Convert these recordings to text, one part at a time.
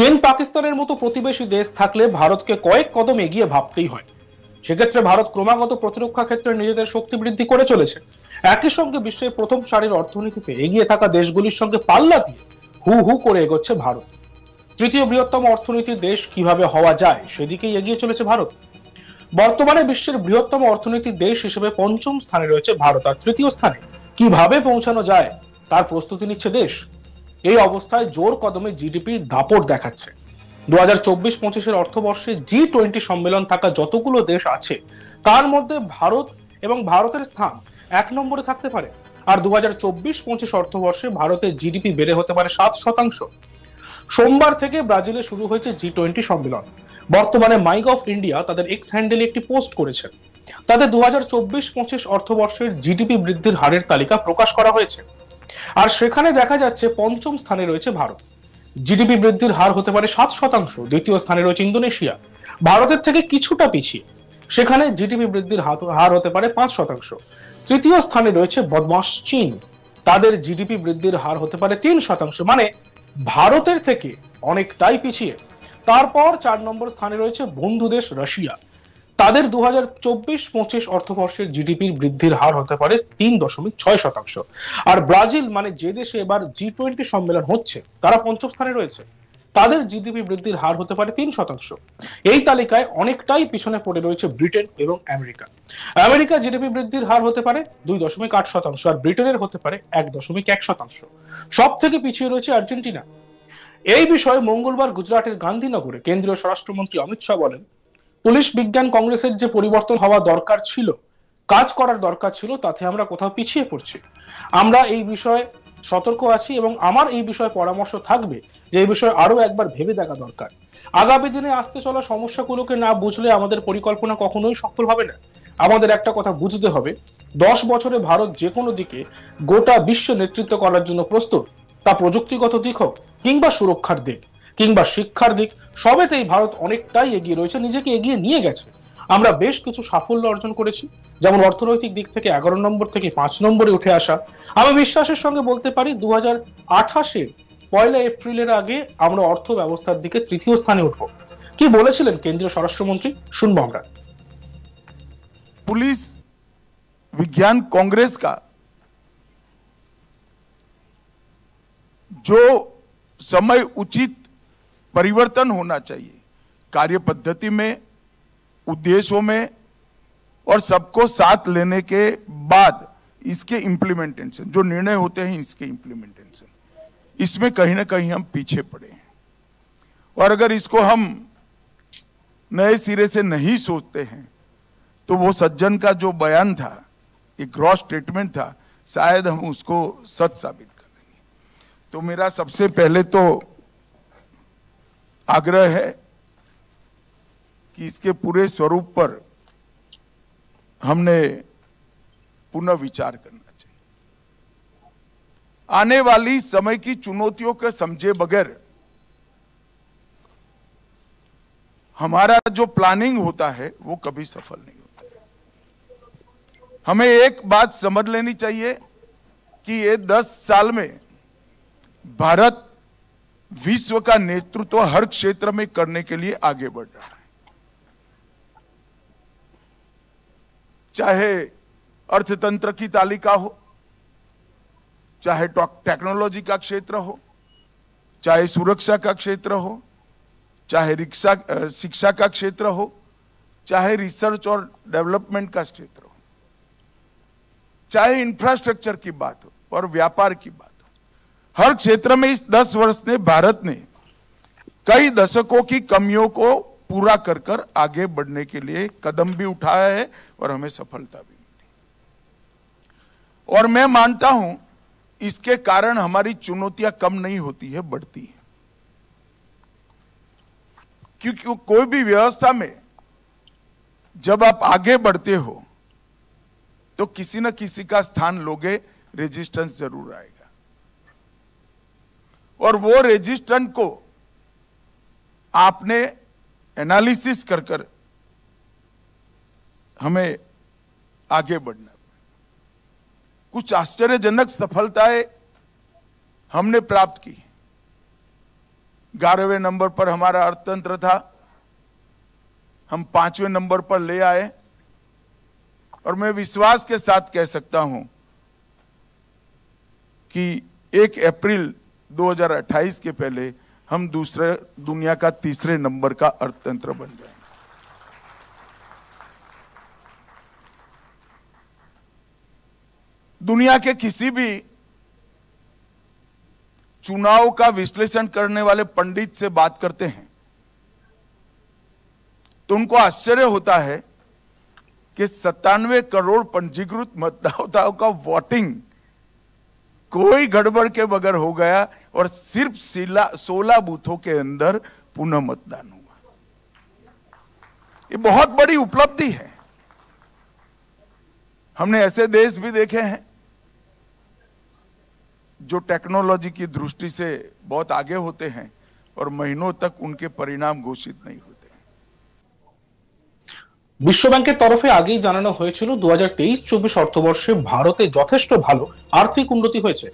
চীন পাকিস্তানের মতো প্রতিবেশী দেশ থাকলে ভারতকে কয়েক কদম এগিয়ে ভাবতেই হয়। সেক্ষেত্রে ভারত ক্রমাগত প্রতিরক্ষা ক্ষেত্রে নিজেদের শক্তি বৃদ্ধি করে চলেছে। একই সঙ্গে বিশ্বের প্রথম সারির অর্থনীতিতে এগিয়ে থাকা দেশগুলির সঙ্গে পাল্লা দিয়ে হু হু করে এগোচ্ছে ভারত। তৃতীয় বৃহত্তম অর্থনীতির দেশ কিভাবে হওয়া যায় সেদিকেই এগিয়ে চলেছে ভারত। বর্তমানে বিশ্বের বৃহত্তম অর্থনীতির দেশ হিসেবে পঞ্চম স্থানে রয়েছে ভারত, আর তৃতীয় স্থানে কিভাবে পৌঁছানো যায় তার প্রস্তুতি নিচ্ছে দেশ। এই অবস্থায় জোর কদমে জিডিপির দাপট দেখাচ্ছে। 2024-25 অর্থবর্ষে G20 সম্মেলন থাকা যতগুলো দেশ আছে তার মধ্যে ভারত এবং ভারতের স্থান 1 নম্বরে থাকতে পারে। আর 2024-25 অর্থবর্ষে ভারতের জিডিপি বেড়ে হতে পারে 7%। সোমবার থেকে ব্রাজিলে শুরু হয়েছে G20 সম্মেলন। বর্তমানে মাইগভ ইন্ডিয়া তাদের এক্স হ্যান্ডেলে একটি পোস্ট করেছে। তাদের 2024-25 অর্থবর্ষের জিডিপি বৃদ্ধির হারের তালিকা প্রকাশ করা হয়েছে, আর সেখানে দেখা যাচ্ছে পঞ্চম স্থানে রয়েছে ভারত। জিডিপি বৃদ্ধির হার হতে পারে 7%। দ্বিতীয় স্থানে রয়েছে ইন্দোনেশিয়া, ভারতের থেকে কিছুটা পিছিয়ে, সেখানে জিডিপি বৃদ্ধির হার হতে পারে 5%। তৃতীয় স্থানে রয়েছে বদমাশ চীন, তাদের জিডিপি বৃদ্ধির হার হতে পারে 3%, মানে ভারতের থেকে অনেকটাই পিছিয়ে। তারপর 4 নম্বর স্থানে রয়েছে বন্ধু দেশ রাশিয়া, তাদের 2024-25 অর্থবর্ষের জিডিপির বৃদ্ধির হার হতে পারে 3.6%। আর ব্রাজিল, মানে যে দেশে এবার G20 সম্মেলন হচ্ছে, তারা পঞ্চম স্থানে রয়েছে, তাদের জিডিপি বৃদ্ধির হার হতে পারে 3%। এই তালিকায় অনেকটাই পিছনে পড়ে রয়েছে ব্রিটেন এবং আমেরিকা। আমেরিকা জিডিপি বৃদ্ধির হার হতে পারে 2.8%, আর ব্রিটেনের হতে পারে 1.1%। সব থেকে পিছিয়ে রয়েছে আর্জেন্টিনা। এই বিষয়ে মঙ্গলবার গুজরাটের গান্ধীনগরে কেন্দ্রীয় স্বরাষ্ট্রমন্ত্রী অমিত শাহ বলেন, পুলিশ বিজ্ঞান কংগ্রেসের যে পরিবর্তন হওয়া দরকার ছিল, কাজ করার দরকার ছিল, তাতে আমরা কোথাও পিছিয়ে পড়ছি। আমরা এই বিষয়ে সতর্ক আছি এবং আমার এই বিষয়ে পরামর্শ থাকবে যে এই বিষয়ে আরো একবার ভেবে দেখা দরকার। আগামী দিনে আসতে চলা সমস্যাগুলোকে না বুঝলে আমাদের পরিকল্পনা কখনোই সফল হবে না। আমাদের একটা কথা বুঝতে হবে, 10 বছরে ভারত যে কোনো দিকে গোটা বিশ্ব নেতৃত্ব করার জন্য প্রস্তুত। তা প্রযুক্তিগত দিক হোক, কিংবা সুরক্ষার দিক, কিংবা শিক্ষার দিক, সবেতেই ভারত অনেকটাই এগিয়ে রয়েছে, নিজেকে এগিয়ে নিয়ে গেছে। আমরা বেশ কিছু সাফল্য অর্জন করেছি, যেমন অর্থনৈতিক দিক থেকে 11 নম্বর থেকে 5 নম্বরে উঠে আসা। আমি বিশ্বাসের সঙ্গে বলতে পারি 2028-এর 1 এপ্রিলের আগে আমরা অর্থ ব্যবস্থার দিকে তৃতীয় স্থানে উঠব। কি বলেছিলেন কেন্দ্রীয় স্বরাষ্ট্রমন্ত্রী, শুনবো আমরা। पुलिस विज्ञान कांग्रेस का जो समय उचित परिवर्तन होना चाहिए कार्य पद्धति में, उद्देश्यों में, और सबको साथ लेने के बाद इसके इम्प्लीमेंटेशन, जो निर्णय होते हैं इसके इम्प्लीमेंटेशन, इसमें कहीं ना कहीं हम पीछे पड़े हैं। और अगर इसको हम नए सिरे से नहीं सोचते हैं तो वो सज्जन का जो बयान था, एक ग्रॉस स्टेटमेंट था, शायद हम उसको सच साबित कर देंगे। तो मेरा सबसे पहले तो आग्रह है कि इसके पूरे स्वरूप पर हमने पुनः विचार करना चाहिए। आने वाली समय की चुनौतियों को समझे बगैर हमारा जो प्लानिंग होता है वो कभी सफल नहीं होता। हमें एक बात समझ लेनी चाहिए कि ये 10 साल में भारत विश्व का नेतृत्व हर क्षेत्र में करने के लिए आगे बढ़ रहा है। चाहे अर्थतंत्र की तालिका हो, चाहे टेक्नोलॉजी का क्षेत्र हो, चाहे सुरक्षा का क्षेत्र हो, चाहे शिक्षा का क्षेत्र हो, चाहे रिसर्च और डेवलपमेंट का क्षेत्र हो, चाहे इंफ्रास्ट्रक्चर की बात हो और व्यापार की बात हो। हर क्षेत्र में इस 10 वर्ष ने भारत ने कई दशकों की कमियों को पूरा कर कर आगे बढ़ने के लिए कदम भी उठाया है और हमें सफलता भी मिली। और मैं मानता हूं इसके कारण हमारी चुनौतियां कम नहीं होती है, बढ़ती है। क्योंकि कोई भी व्यवस्था में जब आप आगे बढ़ते हो तो किसी न किसी का स्थान लोगे, रेजिस्टेंस जरूर आएगा। और वो रेजिस्टेंस को आपने एनालिसिस कर कर हमें आगे बढ़ना। कुछ आश्चर्यजनक सफलताएं हमने प्राप्त की। 11वें नंबर पर हमारा अर्थतंत्र था, हम 5वें नंबर पर ले आए और मैं विश्वास के साथ कह सकता हूं कि 1 अप्रैल 2028 के पहले हम दूसरे दुनिया का तीसरे नंबर का अर्थतंत्र बन जाएंगे। दुनिया के किसी भी चुनाव का विश्लेषण करने वाले पंडित से बात करते हैं तो उनको आश्चर्य होता है कि 97 करोड़ पंजीकृत मतदाताओं का वोटिंग कोई गड़बड़ के बगैर हो गया और सिर्फ 16 बूथों के अंदर पुनः मतदान हुआ। ये बहुत बड़ी उपलब्धि है। हमने ऐसे देश भी देखे हैं जो टेक्नोलॉजी की दृष्टि से बहुत आगे होते हैं और महीनों तक उनके परिणाम घोषित नहीं होते। বিশ্ব ব্যাংকের তরফে আগেই জানানো হয়েছিল 2023-24 অর্থবর্ষে ভারতে যথেষ্ট ভালো আর্থিক উন্নতি হয়েছে।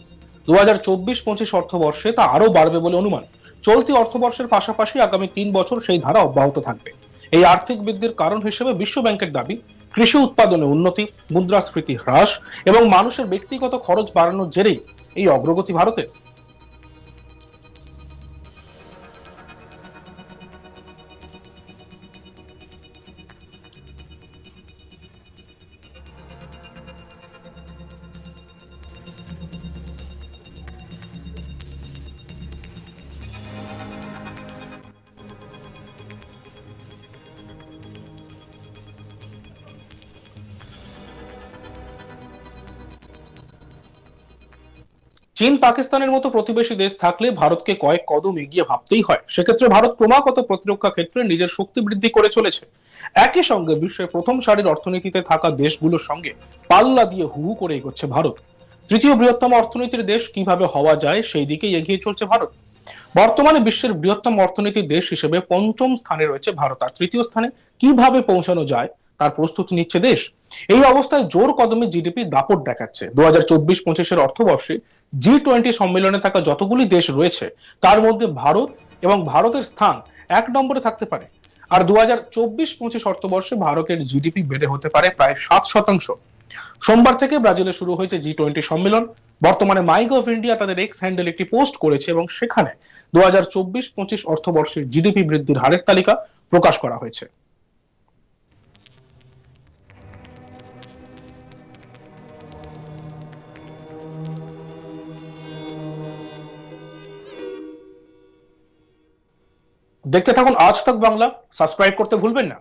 2024-25 অর্থবর্ষে তা আরো বাড়বে বলে অনুমান। চলতি অর্থবর্ষের পাশাপাশি আগামী 3 বছর সেই ধারা অব্যাহত থাকবে। এই আর্থিক বৃদ্ধির কারণ হিসেবে বিশ্ব ব্যাংকের দাবি কৃষি উৎপাদনে উন্নতি, মুদ্রাস্ফীতি হ্রাস এবং মানুষের ব্যক্তিগত খরচ বাড়ানোর জেরেই এই অগ্রগতি ভারতের। চীন পাকিস্তানের মতো প্রতিবেশী দেশ থাকলে ভারতকে কয়েক কদম এগিয়ে ভাবতেই হয়। সেক্ষেত্রে ভারত ক্রমাগত প্রতিরক্ষা ক্ষেত্রে নিজের শক্তি বৃদ্ধি করে চলেছে। একই সঙ্গে বিশ্বের প্রথম সারির অর্থনীতিতে থাকা দেশগুলোর সঙ্গে পাল্লা দিয়ে হু হু করে এগোচ্ছে ভারত। তৃতীয় বৃহত্তম অর্থনীতির দেশ কিভাবে হওয়া যায় সেই দিকেই এগিয়ে চলছে ভারত। বর্তমানে বিশ্বের বৃহত্তম অর্থনীতির দেশ হিসেবে 5ম স্থানে রয়েছে ভারত, আর তৃতীয় স্থানে কিভাবে পৌঁছানো যায় তার প্রস্তুতি নিচ্ছে দেশ। এই অবস্থায় জোর কদমে জিডিপি দাপট দেখাচ্ছে। 2024-25 অর্থবর্ষে G20 সম্মেলনে থাকা যতগুলি দেশ রয়েছে তার মধ্যে ভারত এবং ভারতের স্থান 1 নম্বরে থাকতে পারে। আর 2024-25 অর্থবর্ষে ভারতের জিডিপি বেড়ে হতে পারে প্রায় 7%। সোমবার থেকে ব্রাজিলে শুরু হয়েছে G20 সম্মেলন। বর্তমানে মাইগভ ইন্ডিয়া তাদের এক্স হ্যান্ডেল একটি পোস্ট করেছে এবং সেখানে 2024-25 অর্থবর্ষের জিডিপি বৃদ্ধির হারের তালিকা প্রকাশ করা হয়েছে। দেখতে থাকুন আজ তক বাংলা, সাবস্ক্রাইব করতে ভুলবেন না।